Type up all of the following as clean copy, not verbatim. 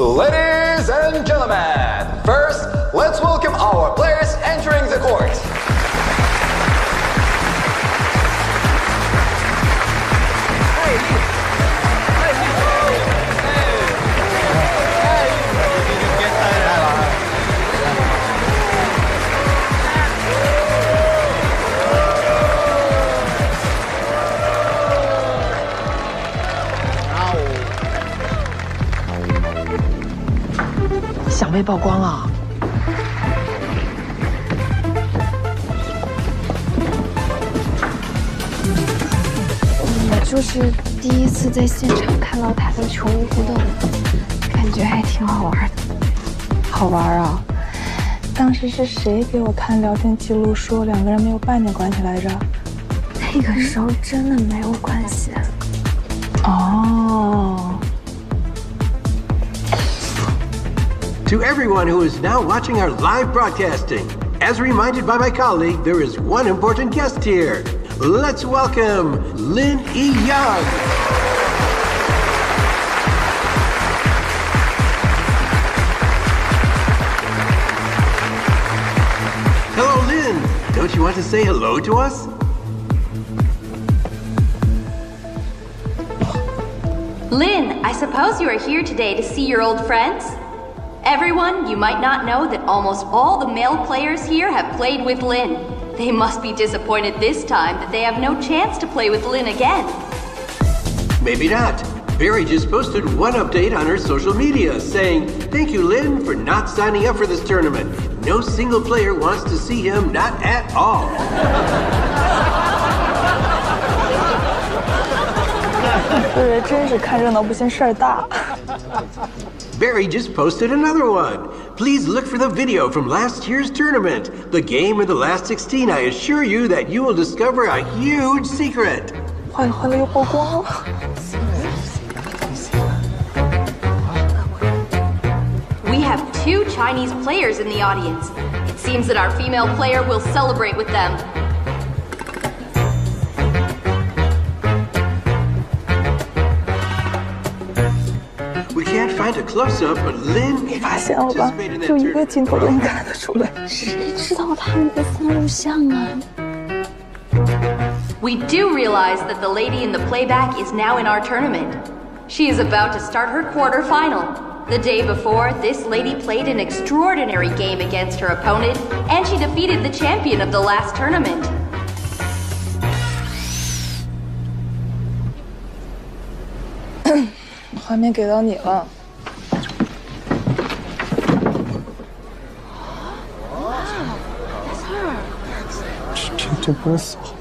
Ladies and gentlemen, first, let's welcome our players entering the court. Wow. 想被曝光啊？我就是第一次在现场看到他的球物互动，感觉还挺好玩的。好玩啊！当时是谁给我看聊天记录说两个人没有半点关系来着？那个时候真的没有关系。哦。 To everyone who is now watching our live broadcasting, as reminded by my colleague, there is one important guest here. Let's welcome Lin Yi Yang. Hello, Lin. Don't you want to say hello to us? Lin, I suppose you are here today to see your old friends? Everyone, you might not know that almost all the male players here have played with Lin. They must be disappointed this time that they have no chance to play with Lin again. Maybe not. Barry just posted one update on her social media saying, "Thank you, Lin, for not signing up for this tournament. No single player wants to see him, not at all." 这人真是看热闹不嫌事儿大。 Barry just posted another one. Please look for the video from last year's tournament. The game in the last 16, I assure you that you will discover a huge secret. 坏了，又曝光了。 We have 2 Chinese players in the audience. It seems that our female player will celebrate with them. We can't find a close-up, but Lin 你发现了吧？ participated in that 就一个 tournament. 镜头都能看得出来。谁知道他们的三录像啊？ We do realize that the lady in the playback is now in our tournament. She is about to start her quarterfinal. The day before, this lady played an extraordinary game against her opponent, and she defeated the champion of the last tournament. 画面给到你了。这不是死号。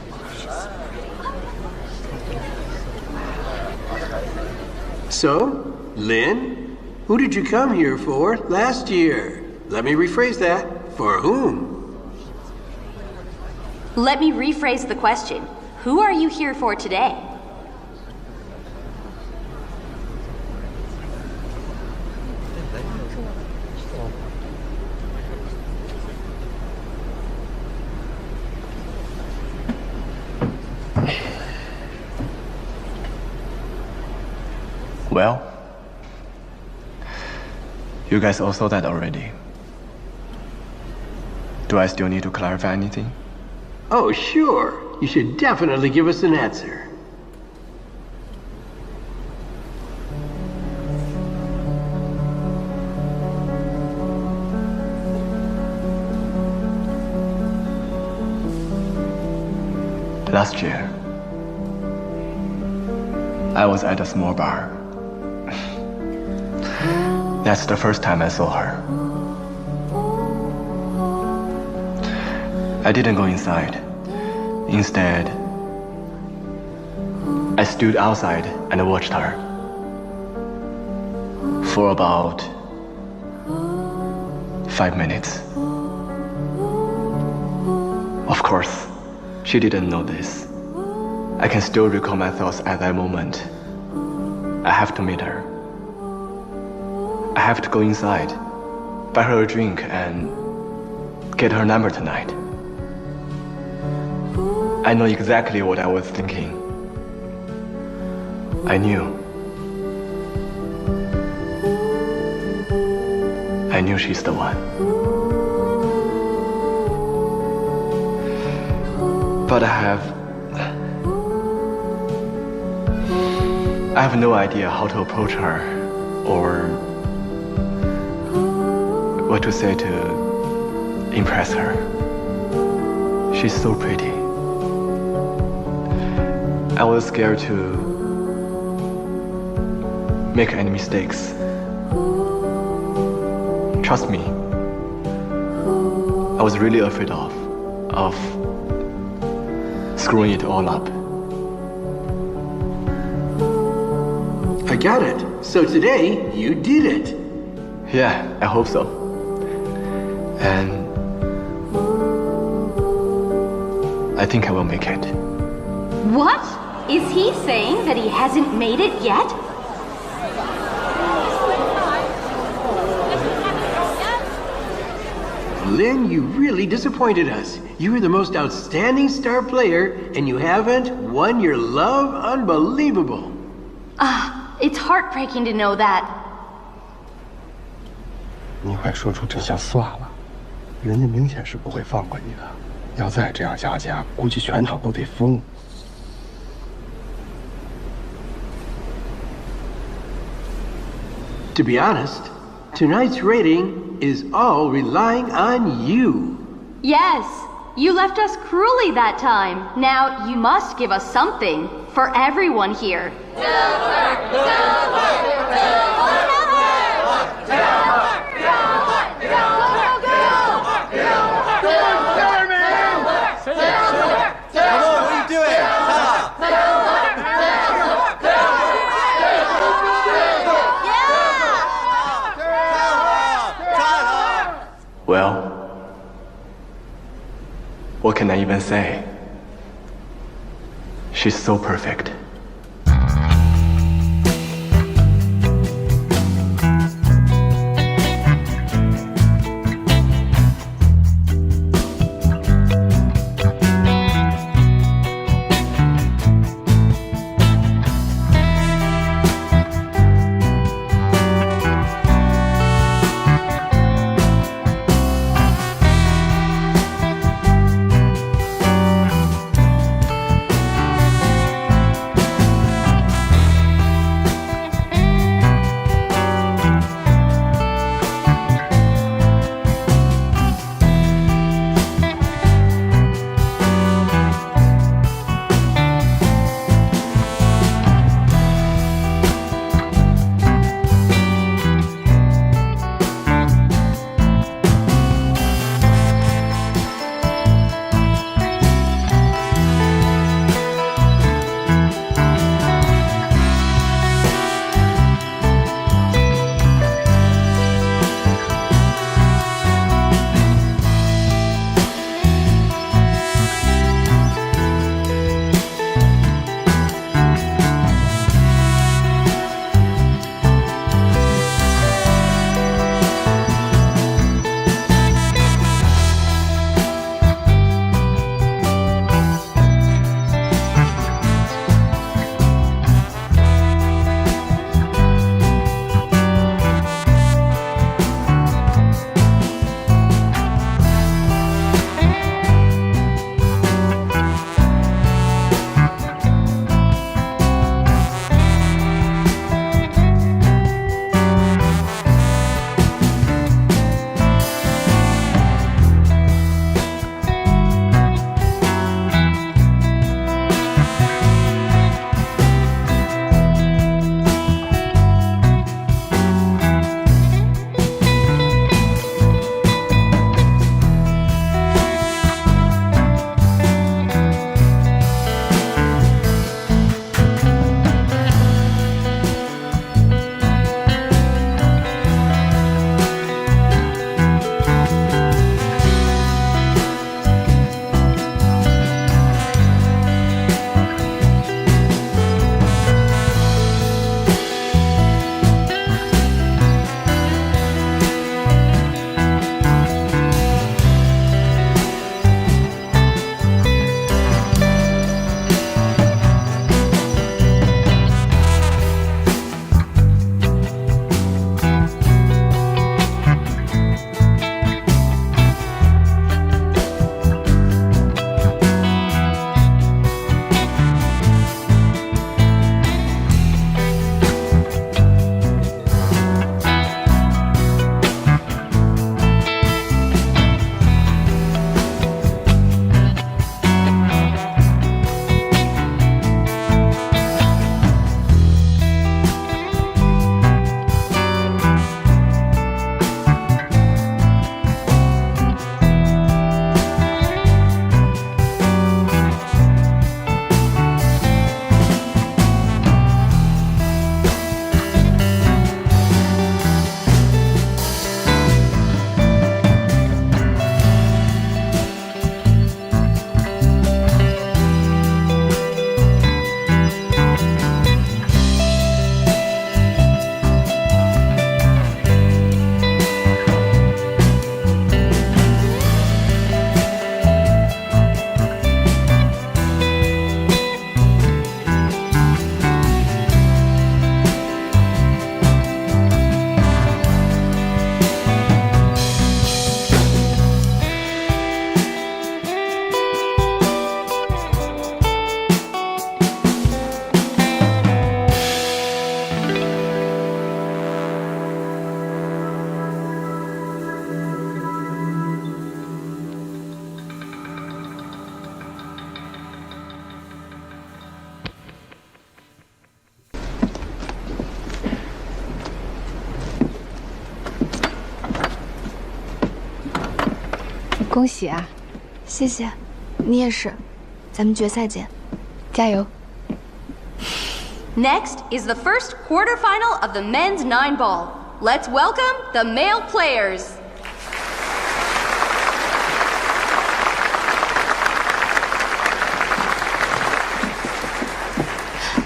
So, Lin, who did you come here for last year? Let me rephrase that. For whom? Let me rephrase the question. Who are you here for today? Well, you guys all saw that already. Do I still need to clarify anything? Oh, sure. You should definitely give us an answer. Last year, I was at a small bar. That's the first time I saw her. I didn't go inside. Instead, I stood outside and watched her for about 5 minutes. Of course, she didn't know this. I can still recall my thoughts at that moment. I have to meet her. I have to go inside, buy her a drink, and get her number tonight. I know exactly what I was thinking. I knew I knew she's the one. But I have no idea how to approach her or what to say to impress her. She's so pretty. I was scared to make any mistakes. Trust me, I was really afraid of screwing it all up. I got it. So today, you did it. Yeah, I hope so. And I think I will make it. What? Is he saying that he hasn't made it yet? Lin, you really disappointed us. You were the most outstanding star player, and you haven't won your love? Unbelievable. It's heartbreaking to know that. 你快说出真相算了，人家明显是不会放过你的。要再这样下去，估计全场都得疯。To be honest, tonight's rating is all relying on you. Yes, you left us cruelly that time. Now you must give us something for everyone here. Well, what can I even say? She's so perfect. 恭喜啊！谢谢，你也是，咱们决赛见，加油！ Next is the first quarterfinal of the men's 9-ball. Let's welcome the male players.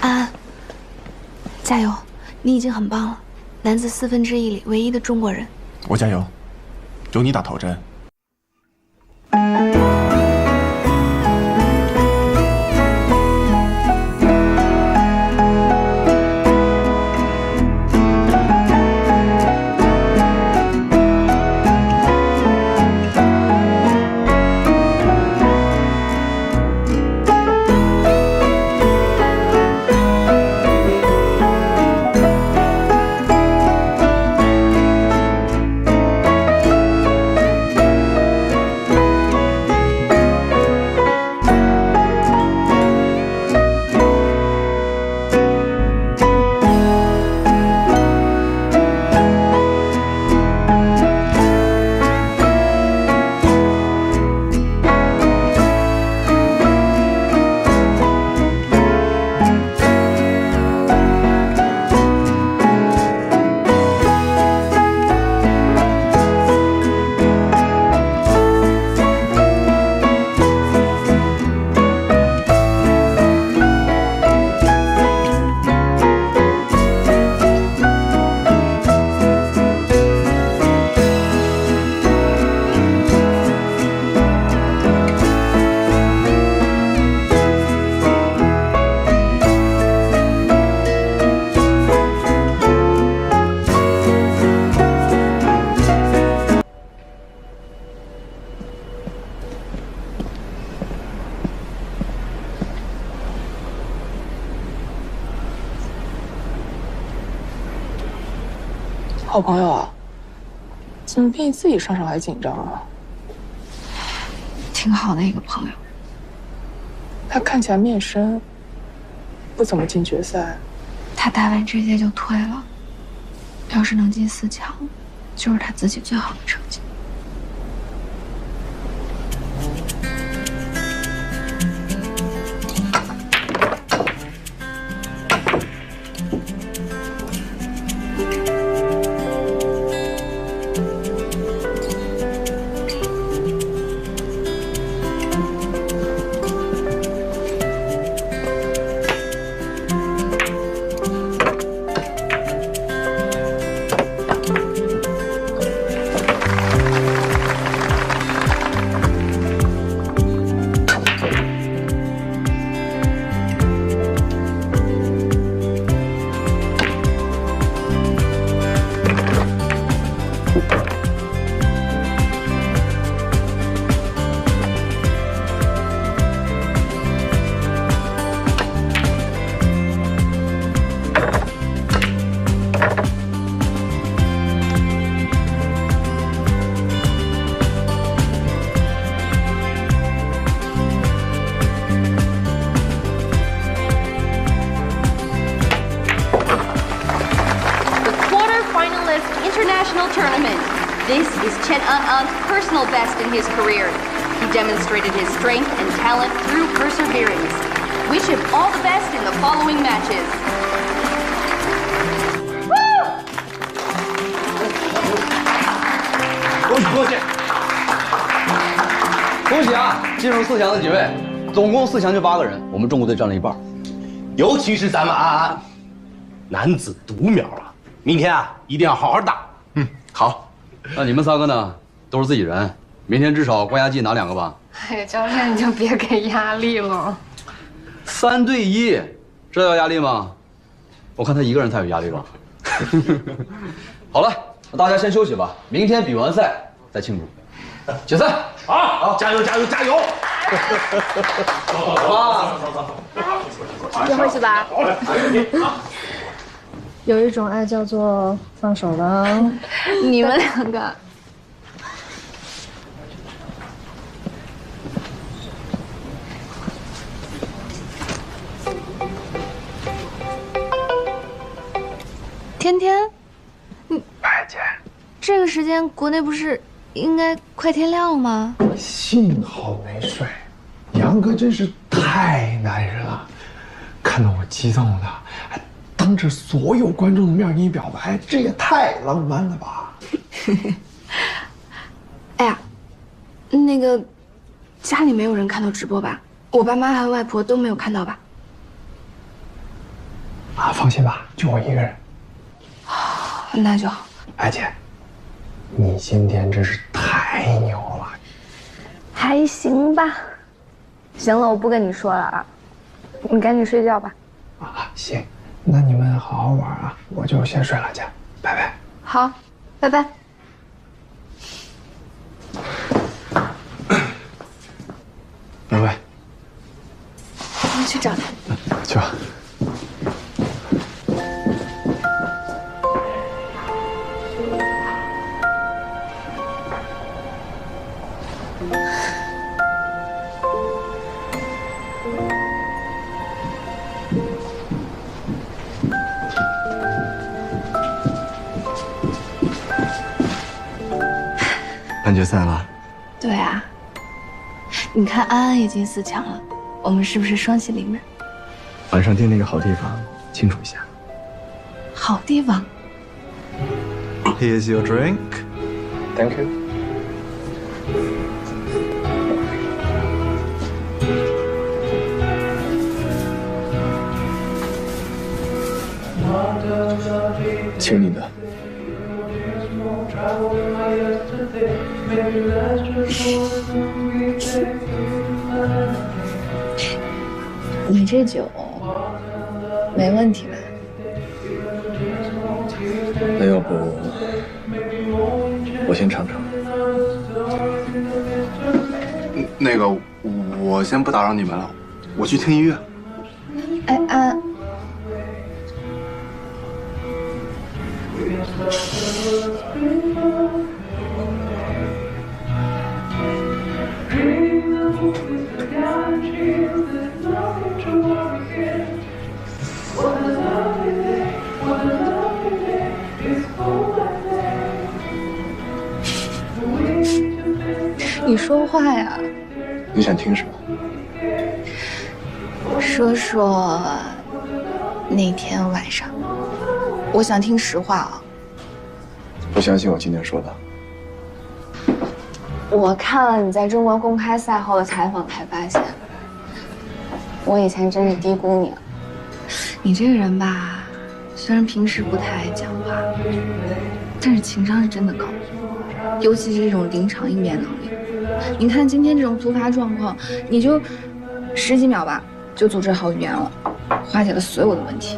安安，加油！你已经很棒了，男子1/4里唯一的中国人。我加油，有你打头阵。好朋友啊，怎么比你自己上场还紧张啊？挺好的一个朋友。他看起来面生，不怎么进决赛。他打完这届就退了，要是能进4强，就是他自己最好的成绩。International Tournament. This is Chen An-An's personal best in his career. He demonstrated his strength and talent through perseverance. Wish him all the best in the following matches. Woo! 恭喜恭喜！恭喜啊！进入4强的几位，总共4强就8个人，我们中国队占了一半。尤其是咱们安安，男子独苗啊！明天啊，一定要好好打。好。那你们3个呢？都是自己人，明天至少关押技拿2个吧。哎呀，教练你就别给压力了。3对1，这叫压力吗？我看他一个人太有压力了。好了，那大家先休息吧，明天比完赛再庆祝。决赛，好，加油加油加油！一会儿去吧。有一种爱叫做放手了。你们2个。天天，白姐，这个时间国内不是应该快天亮了吗？幸好没睡，杨哥真是太男人了，看到我激动的，还当着所有观众的面给你表白，这也太浪漫了吧！哎呀，那个家里没有人看到直播吧？我爸妈还有外婆都没有看到吧？啊，放心吧，就我一个人。那就好。艾姐，你今天真是太牛了。还行吧。行了，我不跟你说了啊，你赶紧睡觉吧。啊，行，那你们好好玩啊，我就先睡了去，拜拜。好，拜拜。拜拜。我去找他。去吧。半决赛了。对啊，你看安安也进4强了，我们是不是双喜临门？晚上订那个好地方，庆祝一下。好地方。Here's your drink. Thank you. 请你的。你这酒没问题吧？那要不我先尝尝。那个，我先不打扰你们了，我去听音乐。哎，安。你说话呀！你想听什么？说说那天晚上，我想听实话啊。不相信我今天说的？我看了你在中国公开赛后的采访，才发现，我以前真是低估你了。你这个人吧，虽然平时不太爱讲话，但是情商是真的高，尤其是这种临场应变能力。你看今天这种突发状况，你就10几秒吧，就组织好语言了，化解了所有的问题。